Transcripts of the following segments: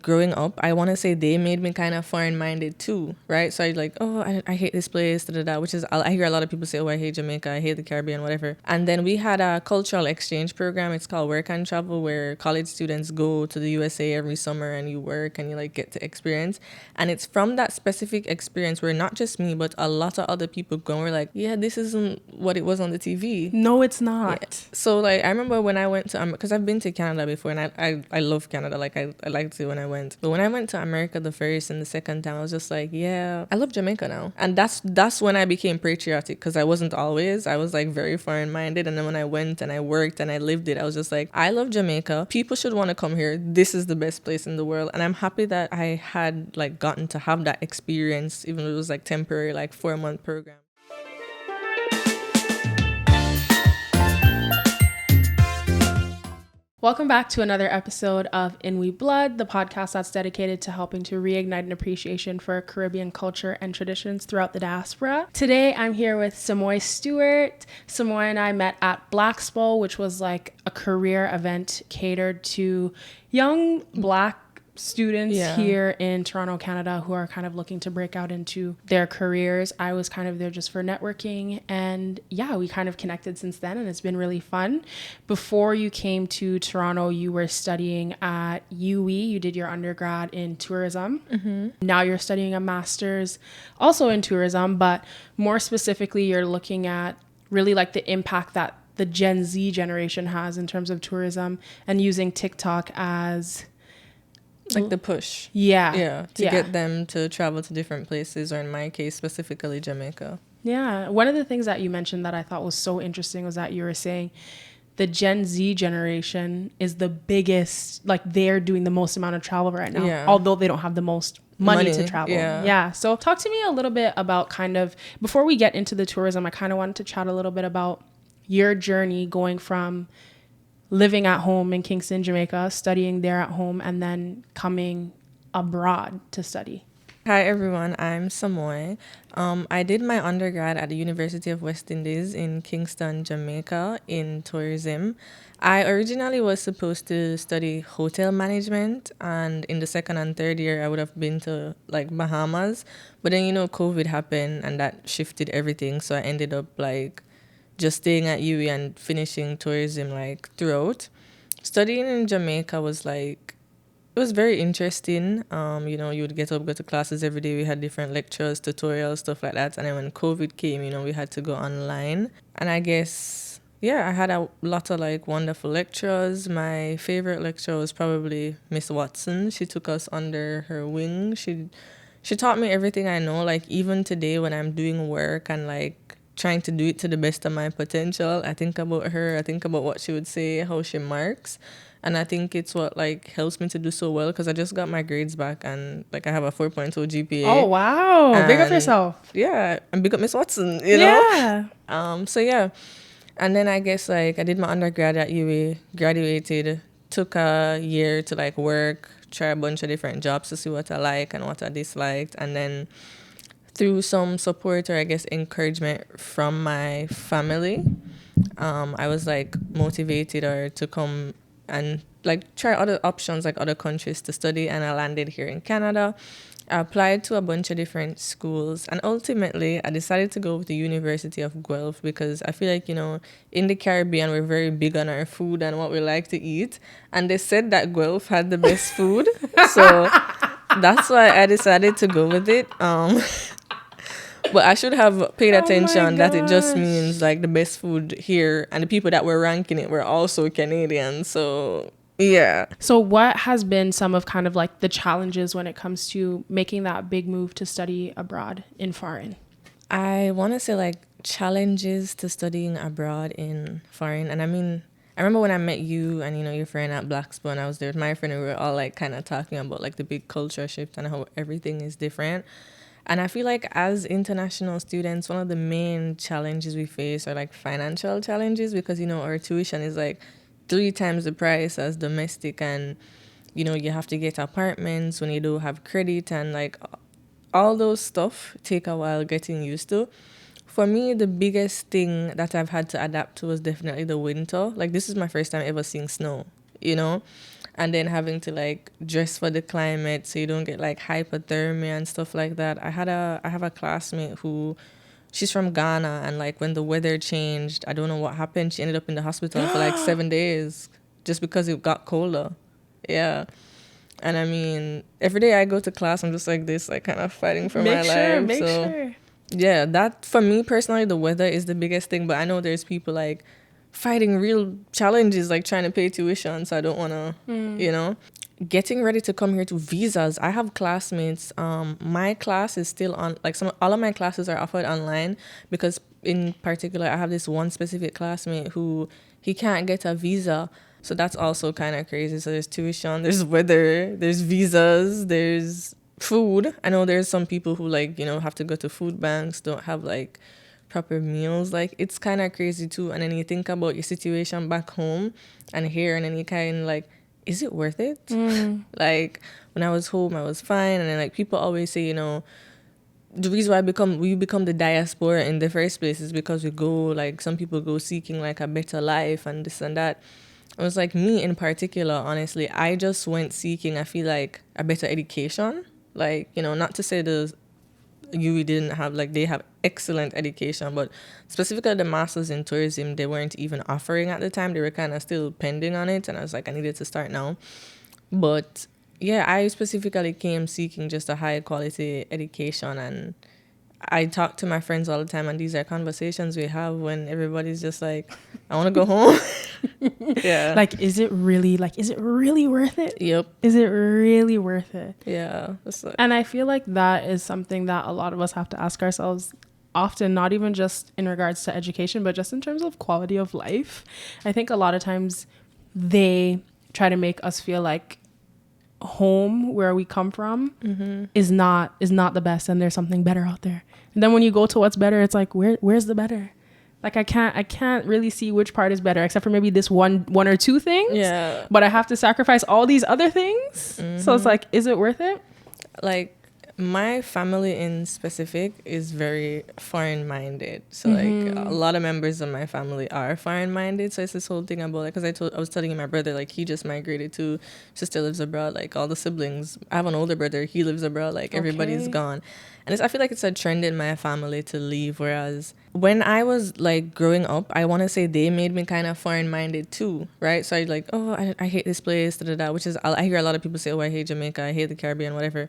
growing up, I want to say they made me kind of foreign-minded too, right? So I like, oh, I hate this place, da da da. Which is, I hear a lot of people say, oh, I hate Jamaica, I hate the Caribbean, whatever. And then we had a cultural exchange program. It's called Work and Travel, where college students go to the USA every summer and you work and you like get to experience. And it's from that specific experience where not just me, but a lot of other people go and we're like, yeah, this isn't what it was on the TV. No, it's not. Yeah. So like I remember when I went to because I've been to Canada before and I love Canada, like I liked it when I went, but when I went to America the first and the second time I was just like, yeah, I love Jamaica now. And that's when I became patriotic, because I wasn't always. I was like very foreign minded, and then when I went and I worked and I lived it, I was just like, I love Jamaica, people should want to come here, this is the best place in the world. And I'm happy that I had like gotten to have that experience, even though it was like temporary, like 4-month program. Welcome back to another episode of In We Blood, the podcast that's dedicated to helping to reignite an appreciation for Caribbean culture and traditions throughout the diaspora. Today, I'm here with Siamoy Stewart. Siamoy and I met at Blackspo, which was like a career event catered to young Black students here in Toronto, Canada, who are kind of looking to break out into their careers. I was kind of there just for networking, and yeah, we kind of connected since then, and it's been really fun. Before you came to Toronto, you were studying at UWI. You did your undergrad in tourism. Mm-hmm. Now you're studying a master's also in tourism, but more specifically, you're looking at really like the impact that the Gen Z generation has in terms of tourism, and using TikTok as like the push. To get them to travel to different places, or in my case specifically Jamaica. Yeah, one of the things that you mentioned that I thought was so interesting was that you were saying the Gen Z generation is the biggest, like they're doing the most amount of travel right now, although they don't have the most money to travel. So talk to me a little bit about kind of, before we get into the tourism, I kind of wanted to chat a little bit about your journey going from living at home in Kingston, Jamaica, studying there at home, and then coming abroad to study. Hi everyone, I'm Siamoy. I did my undergrad at the University of West Indies in Kingston, Jamaica in tourism. I originally was supposed to study hotel management, and in the second and third year I would have been to like Bahamas, but then COVID happened and that shifted everything, so I ended up like just staying at UWI and finishing tourism like throughout. Studying in Jamaica was like, it was very interesting. You would get up, go to classes every day. We had different lectures, tutorials, stuff like that. And then when COVID came, we had to go online. And I guess, I had a lot of like wonderful lecturers. My favorite lecturer was probably Miss Watson. She took us under her wing. She taught me everything I know. Like even today when I'm doing work and like trying to do it to the best of my potential, I think about her. I think about what she would say, how she marks. And I think it's what like helps me to do so well, because I just got my grades back and like I have a 4.0 GPA. Oh, wow. And big up yourself. Yeah. And big up Miss Watson, you know? And then I guess like I did my undergrad at UWI, graduated, took a year to like work, try a bunch of different jobs to see what I like and what I disliked. And then through some support, or I guess encouragement from my family, I was like motivated or to come and like try other options, like other countries to study, and I landed here in Canada. I applied to a bunch of different schools, and ultimately I decided to go with the University of Guelph, because I feel like, in the Caribbean we're very big on our food and what we like to eat, and they said that Guelph had the best food, so that's why I decided to go with it. But I should have paid attention that it just means like the best food here, and the people that were ranking it were also Canadian. So, yeah. So what has been some of kind of like the challenges when it comes to making that big move to study abroad in foreign? I want to say like challenges to studying abroad in foreign. And I mean, I remember when I met you and, your friend at Blackspo, and I was there with my friend, and we were all like kind of talking about like the big culture shift and how everything is different. And I feel like as international students, one of the main challenges we face are like financial challenges, because, our tuition is like 3 times the price as domestic, and, you have to get apartments when you don't have credit, and like all those stuff take a while getting used to. For me, the biggest thing that I've had to adapt to was definitely the winter. Like this is my first time ever seeing snow, and then having to like dress for the climate so you don't get like hypothermia and stuff like that. I have a classmate who, she's from Ghana, and like when the weather changed, I don't know what happened, she ended up in the hospital for like 7 days just because it got colder. Yeah. And I mean, every day I go to class, I'm just like this, like kind of fighting for my life. Make So sure. yeah, that for me personally, the weather is the biggest thing. But I know there's people like fighting real challenges, like trying to pay tuition. So I don't want to, you know, getting ready to come here to visas. I have classmates. My class is still on, like all of my classes are offered online because in particular, I have this one specific classmate who he can't get a visa. So that's also kind of crazy. So there's tuition, there's weather, there's visas, there's food. I know there's some people who like, you know, have to go to food banks, don't have like proper meals. Like it's kind of crazy too. And then you think about your situation back home and here, and then you kind of like, is it worth it? Like when I was home, I was fine. And then like people always say, you know, the reason why we become the diaspora in the first place is because we go, like some people go seeking like a better life and this and that. It was like me in particular, honestly, I just went seeking, I feel like, a better education. Like, you know, not to say the UWI didn't have, like, they have excellent education, but specifically the masters in tourism, they weren't even offering at the time. They were kind of still pending on it. And I was like, I needed to start now. But yeah, I specifically came seeking just a high quality education, and I talk to my friends all the time, and these are conversations we have when everybody's just like, I want to go home. Yeah. Like, is it really worth it? Yep. Is it really worth it? Yeah. And I feel like that is something that a lot of us have to ask ourselves often, not even just in regards to education, but just in terms of quality of life. I think a lot of times they try to make us feel like home, where we come from, is not the best, and there's something better out there. And then when you go to what's better, it's like, where's the better? Like I can't really see which part is better, except for maybe this one or two things. Yeah. But I have to sacrifice all these other things. So it's like, is it worth it? Like my family in specific is very foreign minded. So like a lot of members of my family are foreign minded. So it's this whole thing about like, because I was telling my brother, like he just migrated to, sister lives abroad, like all the siblings. I have an older brother, he lives abroad, like everybody's gone. And I feel like it's a trend in my family to leave. Whereas when I was like growing up, I want to say they made me kind of foreign minded too, right? So I like, oh, I hate this place, da da da. Which is, I hear a lot of people say, oh, I hate Jamaica, I hate the Caribbean, whatever.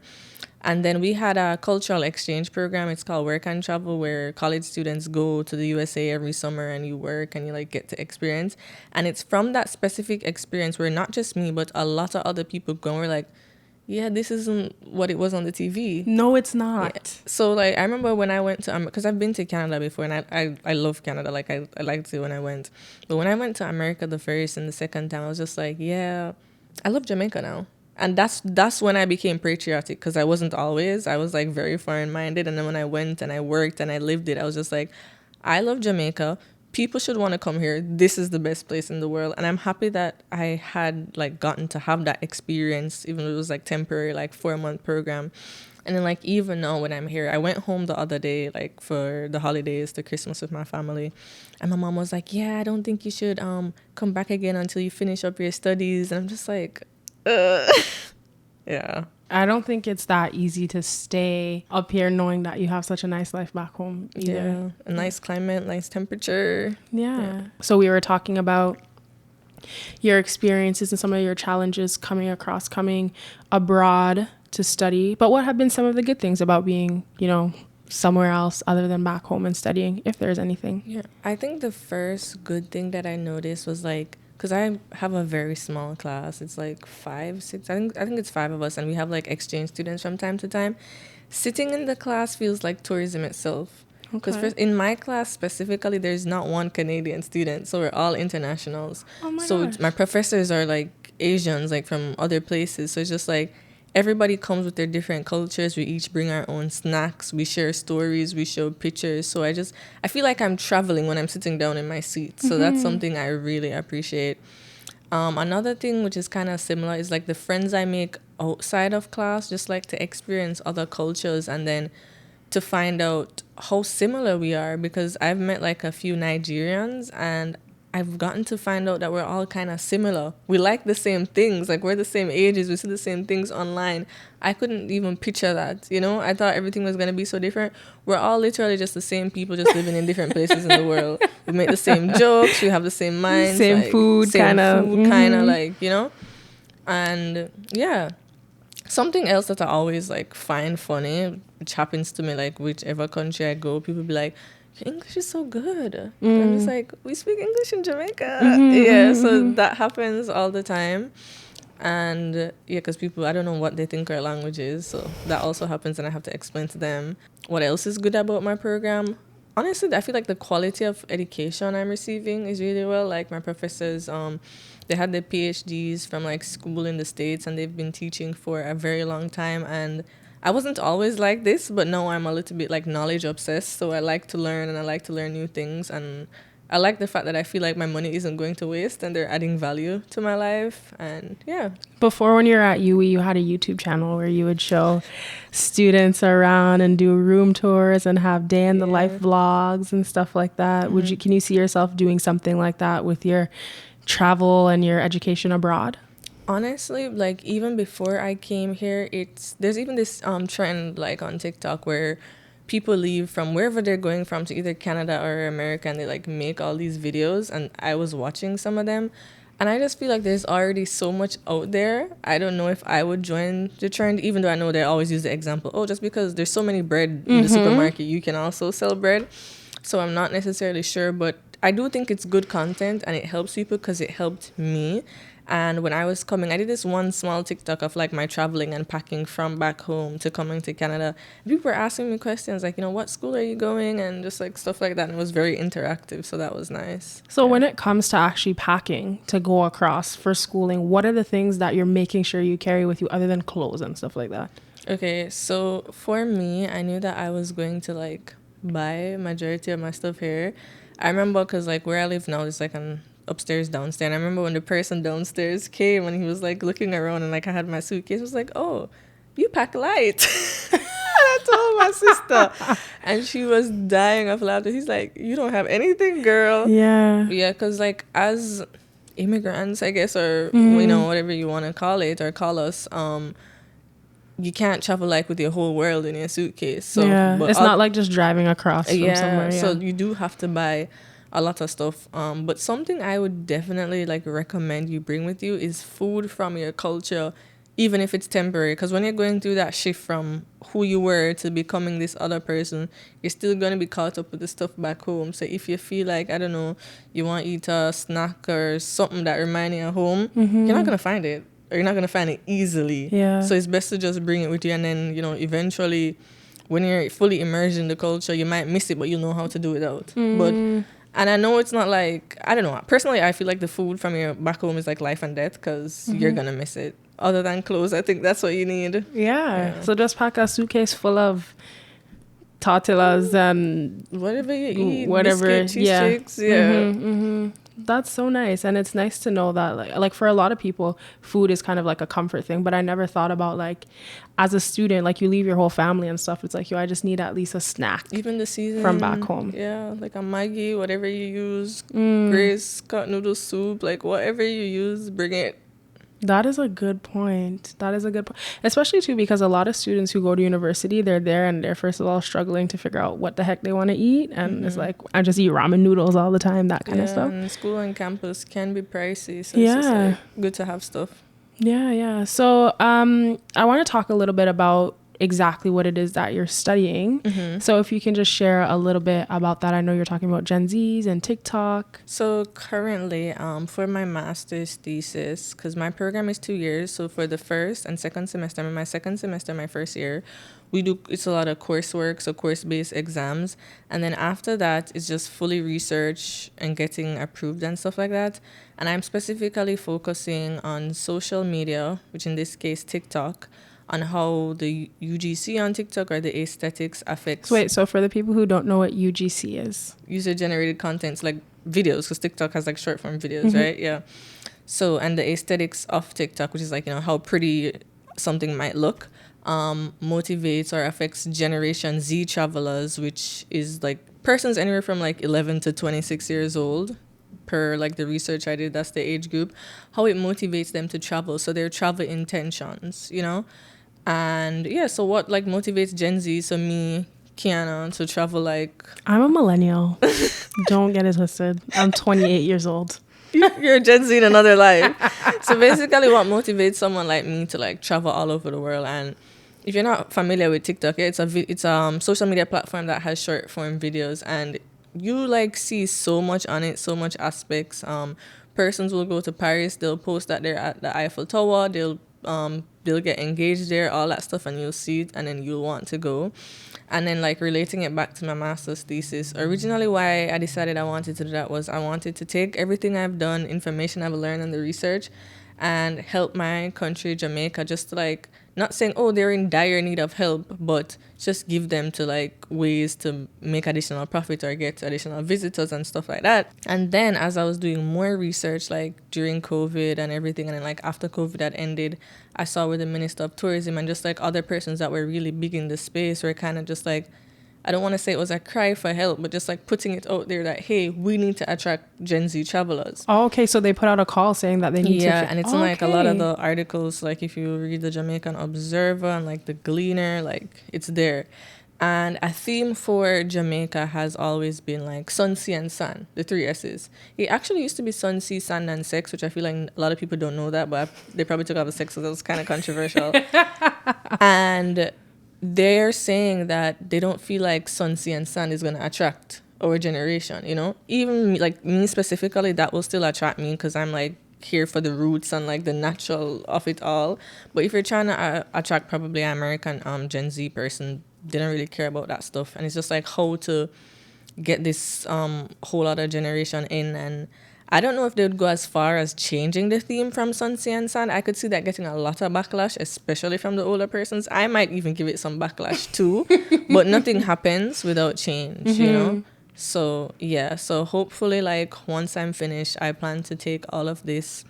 And then we had a cultural exchange program. It's called Work and Travel, where college students go to the USA every summer and you work and you like get to experience. And it's from that specific experience where not just me, but a lot of other people go and we're like, yeah, this isn't what it was on the TV. No, it's not. Yeah. So like I remember when I went to, because I've been to Canada before, and I love Canada. Like I liked it when I went. But when I went to America the first and the second time, I was just like, yeah, I love Jamaica now. And that's when I became patriotic, because I wasn't always. I was like very foreign minded. And then when I went and I worked and I lived it, I was just like, I love Jamaica. People should want to come here. This is the best place in the world. And I'm happy that I had like gotten to have that experience, even though it was like temporary, like 4-month program. And then like even now when I'm here, I went home the other day, like for the holidays, to Christmas with my family. And my mom was like, yeah, I don't think you should come back again until you finish up your studies. And I'm just like, yeah. I don't think it's that easy to stay up here knowing that you have such a nice life back home either. Yeah, a nice climate, nice temperature. Yeah. So we were talking about your experiences and some of your challenges coming abroad to study. But what have been some of the good things about being, you know, somewhere else other than back home and studying, if there's anything? Yeah, I think the first good thing that I noticed was like, because I have a very small class. It's like 5, 6. I think it's 5 of us, and we have like exchange students from time to time. Sitting in the class feels like tourism itself. Because in my class specifically, there's not one Canadian student, so we're all internationals. Oh my so gosh. My professors are like Asians, like from other places. So it's just like everybody comes with their different cultures. We each bring our own snacks. We share stories. We show pictures. So I feel like I'm traveling when I'm sitting down in my seat. So that's something I really appreciate. Another thing which is kind of similar is like the friends I make outside of class, just like to experience other cultures and then to find out how similar we are, because I've met like a few Nigerians and I've gotten to find out that we're all kind of similar. We like the same things. Like, we're the same ages. We see the same things online. I couldn't even picture that, you know? I thought everything was going to be so different. We're all literally just the same people, just living in different places in the world. We make the same jokes. We have the same minds. Same like, food, same kind of. food, kind of, like, you know? And yeah. Something else that I always like find funny, which happens to me like whichever country I go, people be like, "Your English is so good." I'm just like, we speak English in Jamaica. Yeah, so that happens all the time. And yeah, because people, I don't know what they think our language is, so that also happens, and I have to explain to them what else is good about my program. Honestly, I feel like the quality of education I'm receiving is really well. Like, my professors, they had their PhDs from like school in the States, and they've been teaching for a very long time. And I wasn't always like this, but now I'm a little bit like knowledge obsessed. So I like to learn, and I like to learn new things. And I like the fact that I feel like my money isn't going to waste, and they're adding value to my life. And yeah. Before, when you were at UWI, you had a YouTube channel where you would show students around and do room tours and have day in the life vlogs and stuff like that. Can you see yourself doing something like that with your travel and your education abroad? Honestly, like, even before I came here, there's even this trend like on TikTok where people leave from wherever they're going from to either Canada or America, and they like make all these videos, and I was watching some of them, and I just feel like there's already so much out there. I don't know if I would join the trend, even though I know they always use the example, oh, just because there's so many bread in the supermarket, you can also sell bread. So I'm not necessarily sure, but I do think it's good content, and it helps people because it helped me. And when I was coming, I did this one small TikTok of like my traveling and packing from back home to coming to Canada. People were asking me questions like, you know, what school are you going? And just like stuff like that. And it was very interactive. So that was nice. So when it comes to actually packing to go across for schooling, what are the things that you're making sure you carry with you other than clothes and stuff like that? Okay, so for me, I knew that I was going to like buy majority of my stuff here. I remember because like where I live now is like an upstairs, downstairs. And I remember when the person downstairs came and he was like looking around, and like I had my suitcase, was like, "Oh, you pack light." I told my sister, and she was dying of laughter. He's like, "You don't have anything, girl." Yeah. Yeah, because like as immigrants, I guess, or you know, whatever you want to call it or call us, you can't travel like with your whole world in your suitcase. So yeah, but it's not like just driving across from somewhere. Yeah. So you do have to buy a lot of stuff. But something I would definitely like recommend you bring with you is food from your culture, even if it's temporary. Because when you're going through that shift from who you were to becoming this other person, you're still going to be caught up with the stuff back home. So if you feel like, I don't know, you want to eat a snack or something that reminds you of home, you're not going to find it. Or you're not going to find it easily. Yeah. So it's best to just bring it with you. And then, you know, eventually, when you're fully immersed in the culture, you might miss it, but you'll know how to do it out. And I know it's not like, I don't know. Personally, I feel like the food from your back home is like life and death because you're going to miss it. Other than clothes, I think that's what you need. Yeah. So just pack a suitcase full of tortillas and whatever you eat, whatever, biscuit, cheese sticks, That's so nice. And it's nice to know that like for a lot of people, food is kind of like a comfort thing. But I never thought about like as a student, like you leave your whole family and stuff. It's like, yo, I just need at least a snack. Even the season from back home. Yeah, like a Maggi, whatever you use, Grace, cut noodle soup, like whatever you use, bring it. That is a good point. Especially too, because a lot of students who go to university, they're there and they're first of all struggling to figure out what the heck they want to eat. And it's like, I just eat ramen noodles all the time, that kind of stuff. And school and campus can be pricey. So it's just like good to have stuff. Yeah. So I want to talk a little bit about exactly what it is that you're studying. So if you can just share a little bit about that. I know you're talking about Gen Zs and TikTok. So currently for my master's thesis, because my program is 2 years, so for the first and second semester, my second semester, my first year, it's a lot of coursework, so course-based exams, and then after that it's just fully research and getting approved and stuff like that. And I'm specifically focusing on social media, which in this case TikTok, on how the UGC on TikTok or the aesthetics affects... Wait, so for the people who don't know what UGC is? User-generated contents, like videos, because TikTok has like short-form videos, right? Yeah. So, and the aesthetics of TikTok, which is like, you know, how pretty something might look, motivates or affects Generation Z travelers, which is like persons anywhere from like 11 to 26 years old. per like the research I did, that's the age group, how it motivates them to travel. So their travel intentions, you know? And yeah, so what like motivates Gen Z, so me, Kiana, to travel like I'm a millennial. Don't get it twisted. I'm 28 years old. you're a Gen Z in another life. So basically what motivates someone like me to like travel all over the world. And if you're not familiar with TikTok, it's a social media platform that has short form videos, and you like see so much on it, so much aspects. Persons will go to Paris, they'll post that they're at the Eiffel Tower, they'll get engaged there, all that stuff, and you'll see it, and then you'll want to go. And then like relating it back to my master's thesis, originally why I decided I wanted to do that was I wanted to take everything I've done, information I've learned in the research, and help my country, Jamaica, just to like, not saying, oh, they're in dire need of help, but just give them to like ways to make additional profit or get additional visitors and stuff like that. And then as I was doing more research, like during COVID and everything, and then like after COVID had ended, I saw with the Minister of Tourism and just like other persons that were really big in the space were kind of just like, I don't want to say it was a cry for help, but just like putting it out there that, hey, we need to attract Gen Z travelers. Oh, okay. So they put out a call saying that they need to. Yeah, and it's in like a lot of the articles, like if you read the Jamaican Observer and like the Gleaner, like it's there. And a theme for Jamaica has always been like sun, sea, and sand, the three S's. It actually used to be sun, sea, sand, and sex, which I feel like a lot of people don't know that, but they probably took out the sex, so that was kind of controversial. And they're saying that they don't feel like sun, sea, and sand is going to attract our generation, you know? Even like me specifically, that will still attract me because I'm like here for the roots and like the natural of it all. But if you're trying to attract probably an American Gen Z person, they don't really care about that stuff. And it's just like how to get this whole other generation in. And I don't know if they would go as far as changing the theme from Sun, Sea, and Sand. I could see that getting a lot of backlash, especially from the older persons. I might even give it some backlash too, but nothing happens without change, you know? So, yeah. So hopefully, like, once I'm finished, I plan to take all of this,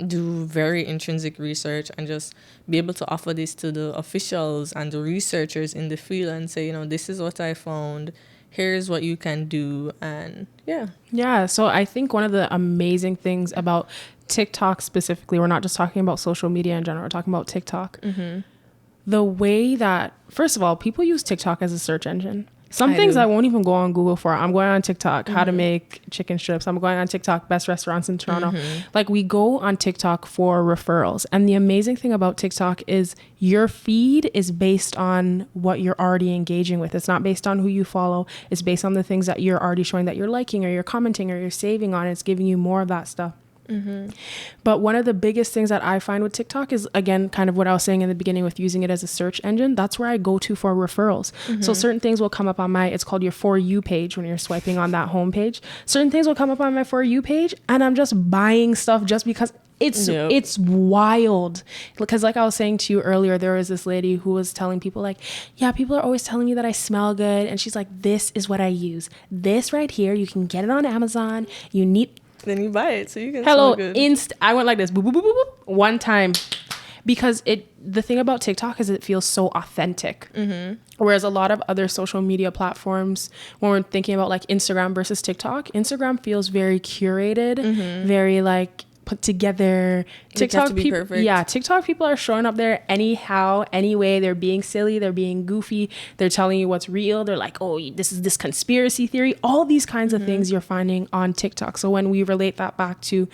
do very intrinsic research, and just be able to offer this to the officials and the researchers in the field and say, you know, this is what I found. Here's what you can do. And yeah. So I think one of the amazing things about TikTok specifically, we're not just talking about social media in general, we're talking about TikTok. The way that, first of all, people use TikTok as a search engine. Some things I won't even go on Google for. I'm going on TikTok, how to make chicken strips. I'm going on TikTok, best restaurants in Toronto. Like, we go on TikTok for referrals. And the amazing thing about TikTok is your feed is based on what you're already engaging with. It's not based on who you follow. It's based on the things that you're already showing that you're liking or you're commenting or you're saving on. It's giving you more of that stuff. But one of the biggest things that I find with TikTok is, again, kind of what I was saying in the beginning with using it as a search engine. That's where I go to for referrals. So certain things will come up on it's called your For You page when you're swiping on that home page. Certain things will come up on my For You page and I'm just buying stuff just because it's wild. Because like I was saying to you earlier, there was this lady who was telling people like, yeah, people are always telling me that I smell good. And she's like, this is what I use. This right here, you can get it on Amazon. You need... Then you buy it so you can smell good. I went like this, boop, boop, boop, boop, boop, one time, because the thing about TikTok is it feels so authentic. Whereas a lot of other social media platforms, when we're thinking about like Instagram versus TikTok, Instagram feels very curated, very like put together. TikTok people, TikTok people are showing up there anyhow, anyway. They're being silly, they're being goofy, they're telling you what's real. They're like, oh, this is this conspiracy theory. All these kinds of things you're finding on TikTok. So when we relate that back to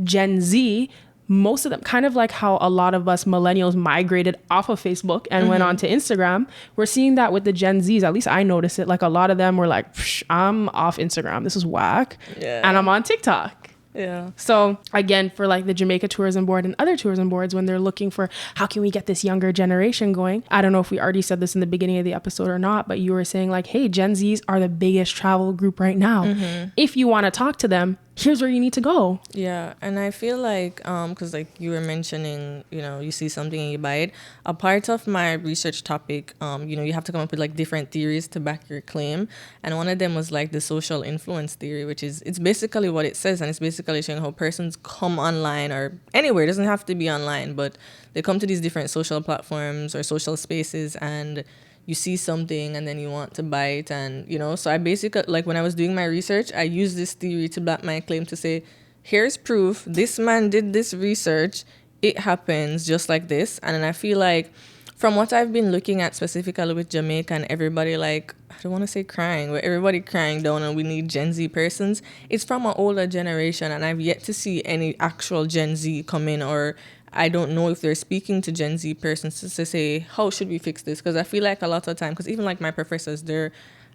Gen Z, most of them, kind of like how a lot of us millennials migrated off of Facebook and went on to Instagram, we're seeing that with the Gen Zs. At least I noticed it. Like, a lot of them were like, I'm off Instagram, this is whack, and I'm on TikTok. Yeah. So again, for like the Jamaica Tourism Board and other tourism boards, when they're looking for how can we get this younger generation going, I don't know if we already said this in the beginning of the episode or not, but you were saying like, hey, Gen Zs are the biggest travel group right now. If you want to talk to them, here's where you need to go. Yeah. And I feel like, because like you were mentioning, you know, you see something and you buy it. A part of my research topic, you know, you have to come up with like different theories to back your claim. And one of them was like the social influence theory, which is, it's basically what it says. And it's basically showing how persons come online or anywhere. It doesn't have to be online, but they come to these different social platforms or social spaces and you see something and then you want to buy it. And, so I basically, like when I was doing my research, I used this theory to back my claim to say, here's proof. This man did this research. It happens just like this. And then I feel like from what I've been looking at specifically with Jamaica and everybody, like, I don't want to say crying, but everybody crying down and we need Gen Z persons, it's from an older generation. And I've yet to see any actual Gen Z come in, or I don't know if they're speaking to Gen Z persons to say, how should we fix this? Because I feel like a lot of time, because even like my professors,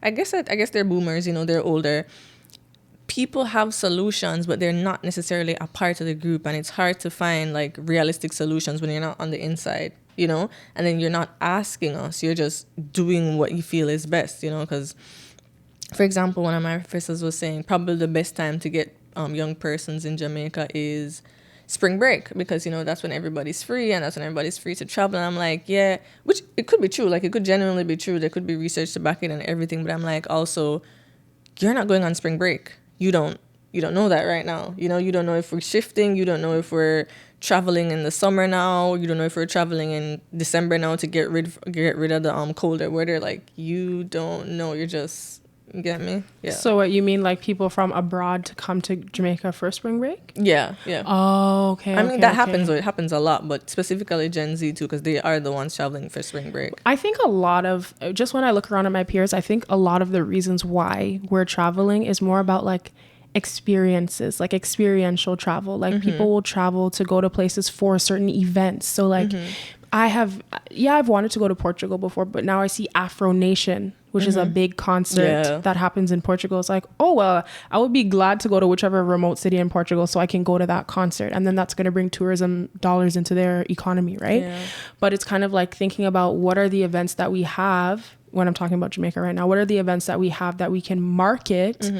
I guess they're boomers, they're older. People have solutions, but they're not necessarily a part of the group. And it's hard to find like realistic solutions when you're not on the inside, and then you're not asking us, you're just doing what you feel is best, because, for example, one of my professors was saying probably the best time to get young persons in Jamaica is spring break, because that's when everybody's free and that's when everybody's free to travel. And I'm like, yeah, which it could be true, like it could genuinely be true, there could be research to back it and everything, but I'm like, also, you're not going on spring break. You don't know that right now. You don't know if we're shifting, you don't know if we're traveling in the summer now, you don't know if we're traveling in December now to get rid of the colder weather. Like, you don't know, you're just, you get me? Yeah. So what you mean, like people from abroad to come to Jamaica for spring break? Yeah. Oh, okay. I mean, that happens. It happens a lot, but specifically Gen Z too, because they are the ones traveling for spring break. I think a lot of, just when I look around at my peers, I think a lot of the reasons why we're traveling is more about like experiences, like experiential travel. Like people will travel to go to places for certain events. So like I've wanted to go to Portugal before, but now I see Afro Nation, which is a big concert that happens in Portugal. It's like, oh, well, I would be glad to go to whichever remote city in Portugal so I can go to that concert. And then that's going to bring tourism dollars into their economy, right? Yeah. But it's kind of like thinking about what are the events that we have, when I'm talking about Jamaica right now, what are the events that we have that we can market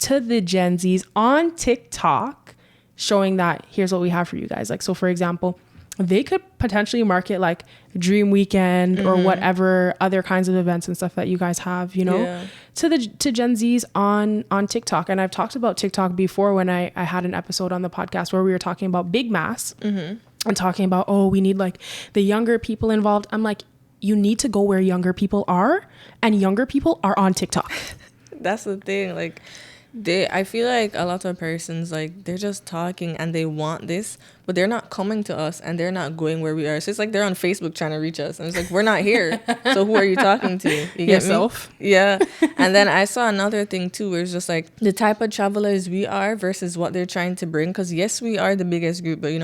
to the Gen Zs on TikTok, showing that here's what we have for you guys. Like, so for example, they could potentially market like Dream Weekend or whatever other kinds of events and stuff that you guys have, to Gen Zs on TikTok. And I've talked about TikTok before when I had an episode on the podcast where we were talking about Big Mass and talking about, oh, we need like the younger people involved. I'm like, you need to go where younger people are, and younger people are on TikTok. That's the thing. Like, I feel like a lot of persons, like, they're just talking and they want this, but they're not coming to us and they're not going where we are. So it's like they're on Facebook trying to reach us. And it's like, we're not here. So who are you talking to? You get Yourself? Me? Yeah. And then I saw another thing too, where it's just like the type of travelers we are versus what they're trying to bring. Because yes, we are the biggest group, but we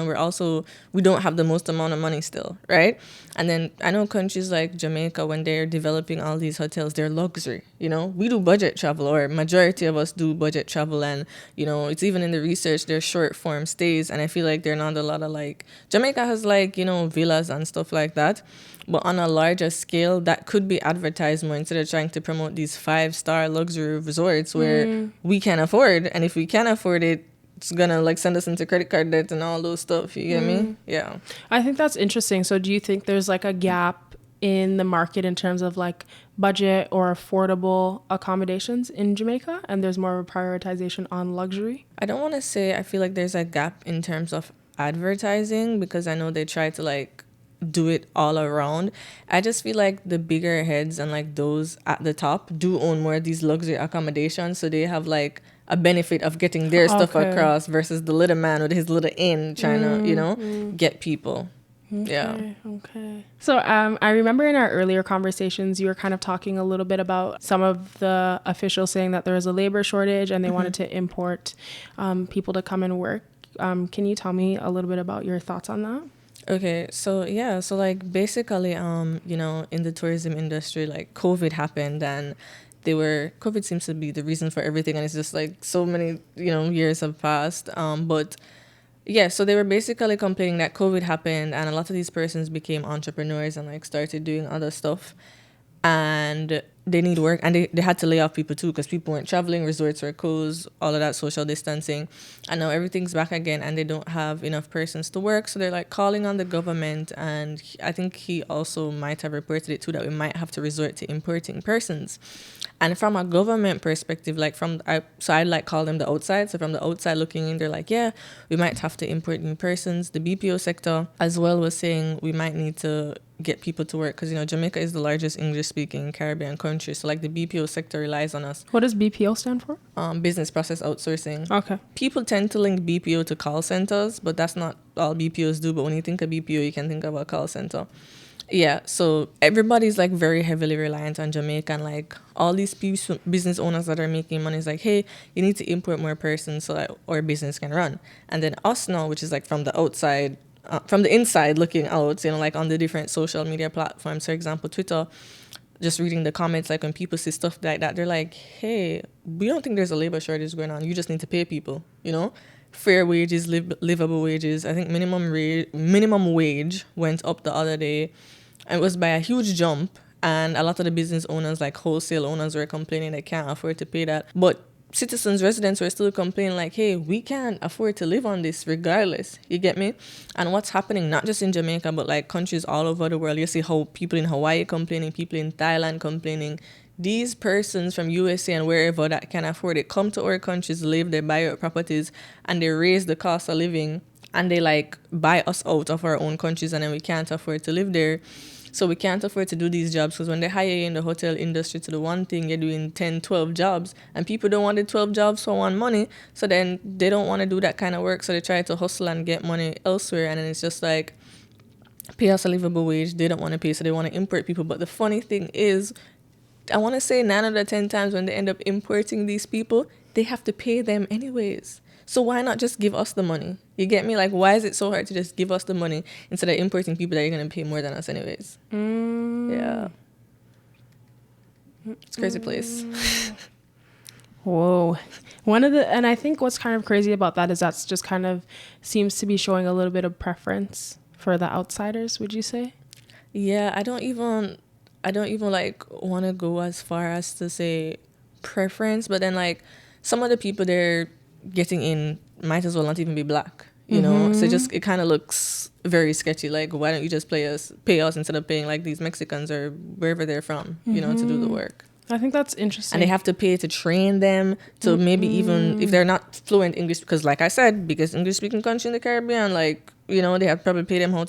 don't have the most amount of money still, right? And then I know countries like Jamaica, when they're developing all these hotels, they're luxury. We do budget travel, or majority of us do budget travel. And, it's even in the research, they're short form stays. And I feel like they're not a lot of like, Jamaica has like, villas and stuff like that. But on a larger scale, that could be advertised more instead of trying to promote these 5-star luxury resorts where we can afford. And if we can afford it, it's gonna like send us into credit card debt and all those stuff. You get me? Yeah. I think that's interesting. So do you think there's like a gap in the market in terms of like budget or affordable accommodations in Jamaica, and there's more of a prioritization on luxury? I don't want to say I feel like there's a gap in terms of advertising, because I know they try to like do it all around. I just feel like the bigger heads and like those at the top do own more of these luxury accommodations, so they have like a benefit of getting their stuff across versus the little man with his little inn trying to get people. Okay. So I remember in our earlier conversations, you were kind of talking a little bit about some of the officials saying that there was a labor shortage and they wanted to import people to come and work. Can you tell me a little bit about your thoughts on that? Okay, so like basically, in the tourism industry, like COVID happened and COVID seems to be the reason for everything, and it's just like so many, years have passed. But yeah, so they were basically complaining that COVID happened and a lot of these persons became entrepreneurs and like started doing other stuff. And they need work, and they had to lay off people too because people weren't traveling, resorts were closed, all of that social distancing, and now everything's back again and they don't have enough persons to work, so they're like calling on the government. And I think he also might have reported it too, that we might have to resort to importing persons. And from a government perspective, like so I like call them the outside. So from the outside looking in, they're like, yeah, we might have to import new persons. The BPO sector as well was saying we might need to get people to work because, Jamaica is the largest English-speaking Caribbean country. So like the BPO sector relies on us. What does BPO stand for? Business process outsourcing. Okay. People tend to link BPO to call centers, but that's not all BPOs do. But when you think of BPO, you can think of a call center. Yeah, so everybody's like very heavily reliant on Jamaica, and like all these business owners that are making money is like, hey, you need to import more persons so that our business can run. And then us now, which is like from the outside, from the inside looking out, like on the different social media platforms, for example, Twitter, just reading the comments, like when people see stuff like that, they're like, hey, we don't think there's a labor shortage going on. You just need to pay people, fair wages, livable wages. I think minimum wage went up the other day. It was by a huge jump, and a lot of the business owners, like wholesale owners, were complaining they can't afford to pay that. But citizens, residents were still complaining like, hey, we can't afford to live on this regardless. You get me? And what's happening, not just in Jamaica, but like countries all over the world. You see how people in Hawaii complaining, people in Thailand complaining. These persons from USA and wherever that can afford it come to our countries, live, they buy our properties, and they raise the cost of living, and they like buy us out of our own countries, and then we can't afford to live there. So we can't afford to do these jobs because when they hire you in the hotel industry to do one thing, you're doing 10, 12 jobs, and people don't want the 12 jobs for one money. So then they don't want to do that kind of work. So they try to hustle and get money elsewhere. And then it's just like, pay us a livable wage. They don't want to pay, so they want to import people. But the funny thing is, I want to say 9 out of 10 times when they end up importing these people, they have to pay them anyways. So why not just give us the money? You get me? Like, why is it so hard to just give us the money instead of importing people that you're going to pay more than us anyways? Yeah. It's a crazy place. Whoa. And I think what's kind of crazy about that is that's just kind of seems to be showing a little bit of preference for the outsiders, would you say? Yeah, I don't even like want to go as far as to say preference, but then like some of the people they're getting in might as well not even be black, so it kind of looks very sketchy. Like, why don't you just pay us instead of paying like these Mexicans or wherever they're from, to do the work. I think that's interesting. And they have to pay to train them to maybe even if they're not fluent English, because like I said, biggest English speaking country in the Caribbean, like, they have to probably pay them how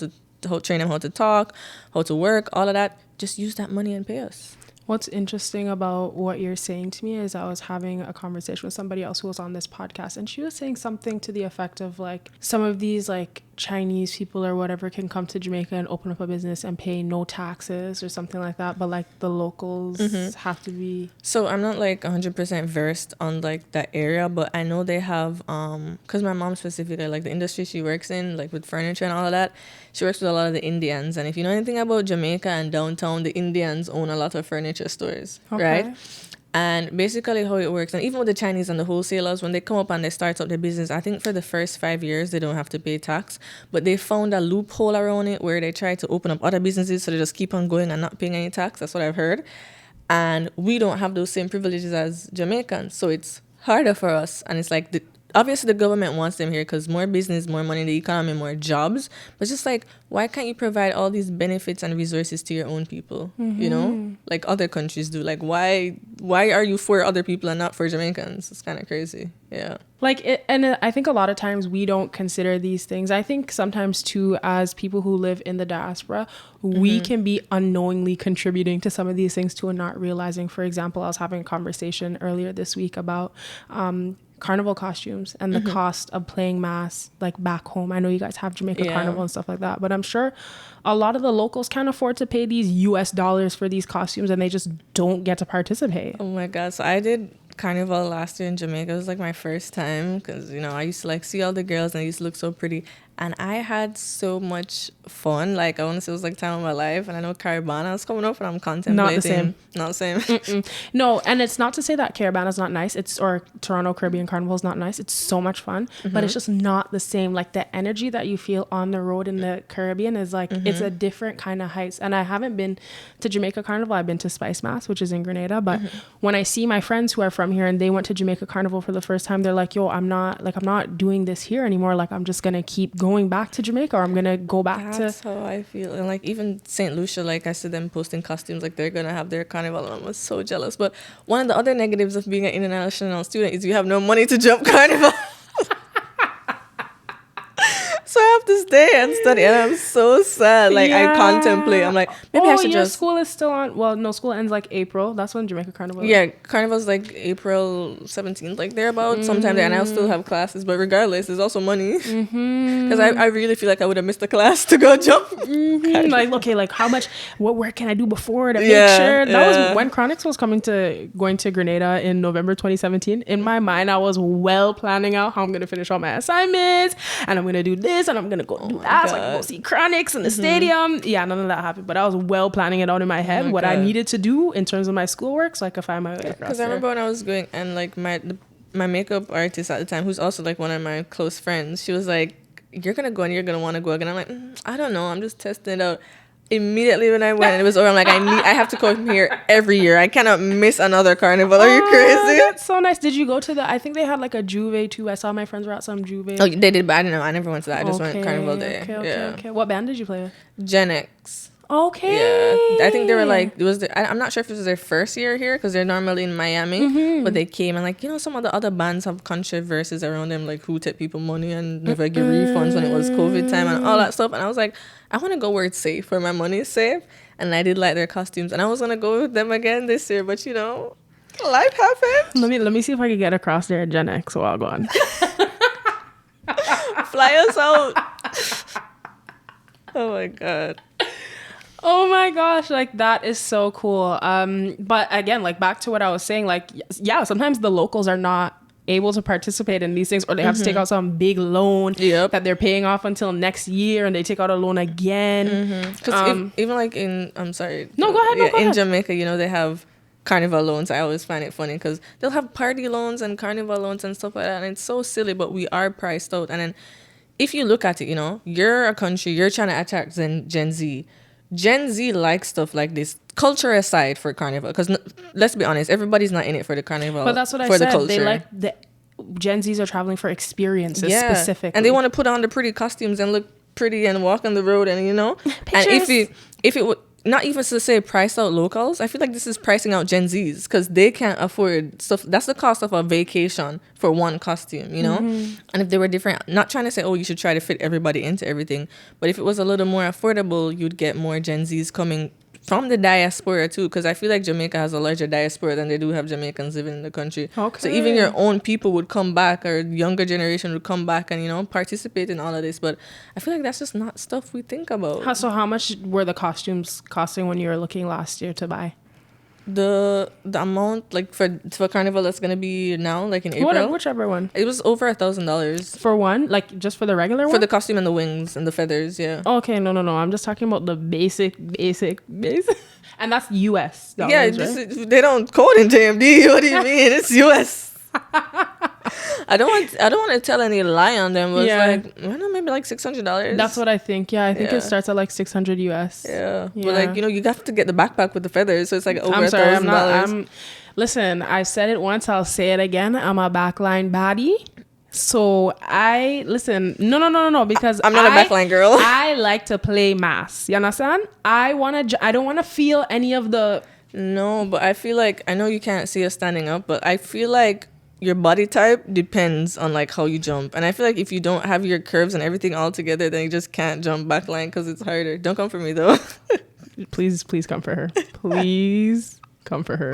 train them how to talk, how to work, all of that. Just use that money and pay us. What's interesting about what you're saying to me is I was having a conversation with somebody else who was on this podcast, and she was saying something to the effect of like some of these like Chinese people or whatever can come to Jamaica and open up a business and pay no taxes or something like that, but like the locals have to be. So I'm not like 100% versed on like that area, but I know they have because my mom specifically, like the industry she works in, like with furniture and all of that, she works with a lot of the Indians. And if you know anything about Jamaica and downtown, the Indians own a lot of furniture stores, right? And basically how it works, and even with the Chinese and the wholesalers, when they come up and they start up their business, I think for the first 5 years they don't have to pay tax, but they found a loophole around it where they try to open up other businesses, so they just keep on going and not paying any tax. That's what I've heard. And we don't have those same privileges as Jamaicans, so it's harder for us. And it's like obviously the government wants them here because more business, more money in the economy, more jobs. But it's just like, why can't you provide all these benefits and resources to your own people? Like other countries do. Like, why are you for other people and not for Jamaicans? It's kind of crazy. Yeah. And I think a lot of times we don't consider these things. I think sometimes too, as people who live in the diaspora, we can be unknowingly contributing to some of these things too and not realizing. For example, I was having a conversation earlier this week about Carnival costumes and the cost of playing mass like back home. I know you guys have Jamaica Carnival and stuff like that, but I'm sure a lot of the locals can't afford to pay these US dollars for these costumes, and they just don't get to participate. Oh my God. So I did Carnival last year in Jamaica. It was like my first time because, I used to like see all the girls and they used to look so pretty. And I had so much fun. Like, I want to say it was like time of my life. And I know Caribana's coming up and I'm contemplating. Not the same. Not the same. No, and it's not to say that Caribana's not nice. Or Toronto Caribbean Carnival is not nice. It's so much fun, but it's just not the same. Like the energy that you feel on the road in the Caribbean is like, it's a different kind of heights. And I haven't been to Jamaica Carnival. I've been to Spice Mass, which is in Grenada. But when I see my friends who are from here and they went to Jamaica Carnival for the first time, they're like, yo, I'm not doing this here anymore. Like, I'm just going to keep going back to Jamaica, or I'm going to go back That's how I feel. And like even St. Lucia, like I see them posting costumes, like they're going to have their carnival. And I was so jealous. But one of the other negatives of being an international student is you have no money to jump carnival. So I have to stay and study, and I'm so sad. Like, I contemplate. I'm like, maybe I should your just... school is still on. Well, no, school ends like April. That's when Jamaica Carnival. Yeah, Carnival's like April 17th, like thereabout, sometime there, and I'll still have classes. But regardless, there's also money. Because I really feel like I would have missed a class to go jump. Like, okay, like how much, what work can I do before to make sure? That was when Chronix was going to Grenada in November 2017. In my mind, I was well planning out how I'm going to finish all my assignments, and I'm going to do this, and I'm going to go do that, so I can go see Chronix in the stadium. Yeah, none of that happened, but I was well planning it out in my head, what I needed to do in terms of my schoolwork, so I could find my way across. Because I remember when I was going, and like my makeup artist at the time, who's also like one of my close friends, she was like, you're going to go and you're going to want to go again. I'm like, I don't know, I'm just testing it out. Immediately when I went and it was over, I'm like, I have to come here every year. I cannot miss another carnival. Are you crazy? That's so nice. Did you go to I think they had like a Juve too. I saw my friends were at some Juve. Oh, they did, but I didn't know. I never went to that. I just went Carnival Day. Okay. What band did you play with? Gen X. Okay. Yeah, I think they were like, I'm not sure if it was their first year here because they're normally in Miami, but they came and like, some of the other bands have controversies around them, like who take people money and never give refunds when it was COVID time and all that stuff. And I was like, I want to go where it's safe, where my money is safe. And I did like their costumes, and I was gonna go with them again this year, but life happened. Let me see if I can get across there at Gen X while going. Fly us out. Oh my god. Oh my gosh, like that is so cool. But again, like back to what I was saying, like, yeah, sometimes the locals are not able to participate in these things, or they have to take out some big loan that they're paying off until next year, and they take out a loan again. Because even like I'm sorry. No, go ahead. Go ahead. Jamaica, they have carnival loans. I always find it funny because they'll have party loans and carnival loans and stuff like that, and it's so silly, but we are priced out. And then if you look at it, you're a country, you're trying to attract Gen Z. Gen Z likes stuff like this, culture aside for carnival, because let's be honest, everybody's not in it for the carnival. But that's what I said. The culture. They like the Gen Zs are traveling for experiences specifically, and they want to put on the pretty costumes and look pretty and walk on the road, and Pictures. And if it would not even to say price out locals, I feel like this is pricing out Gen Zs because they can't afford stuff. That's the cost of a vacation for one costume, And if they were different, not trying to say, you should try to fit everybody into everything, but if it was a little more affordable, you'd get more Gen Zs coming from the diaspora too, because I feel like Jamaica has a larger diaspora than they do have Jamaicans living in the country. Okay. So even your own people would come back, or younger generation would come back and participate in all of this. But I feel like that's just not stuff we think about. So how much were the costumes costing when you were looking last year to buy? The amount like for Carnival that's gonna be now, like in April, whichever one, it was over $1,000 for one, like just for the regular one, for the costume and the wings and the feathers. Yeah. Okay, no, I'm just talking about the basic, and that's US dollars, yeah. Right? They don't code in JMD. What do you mean? It's US. I don't want to tell any lie on them, but it's like, I don't know, maybe like $600. That's what I think. Yeah, I think it starts at like $600 US. Yeah. But like, you have to get the backpack with the feathers, so it's like over $1,000. Listen, I said it once, I'll say it again. I'm a backline baddie. So no, because I'm not a backline girl. I like to play mass. You understand? I don't want to feel any of the... No, but I feel like, I know you can't see us standing up, but I feel like your body type depends on like how you jump, and I feel like if you don't have your curves and everything all together, then you just can't jump backline because it's harder. Don't come for me though. Please come for her. Please come for her.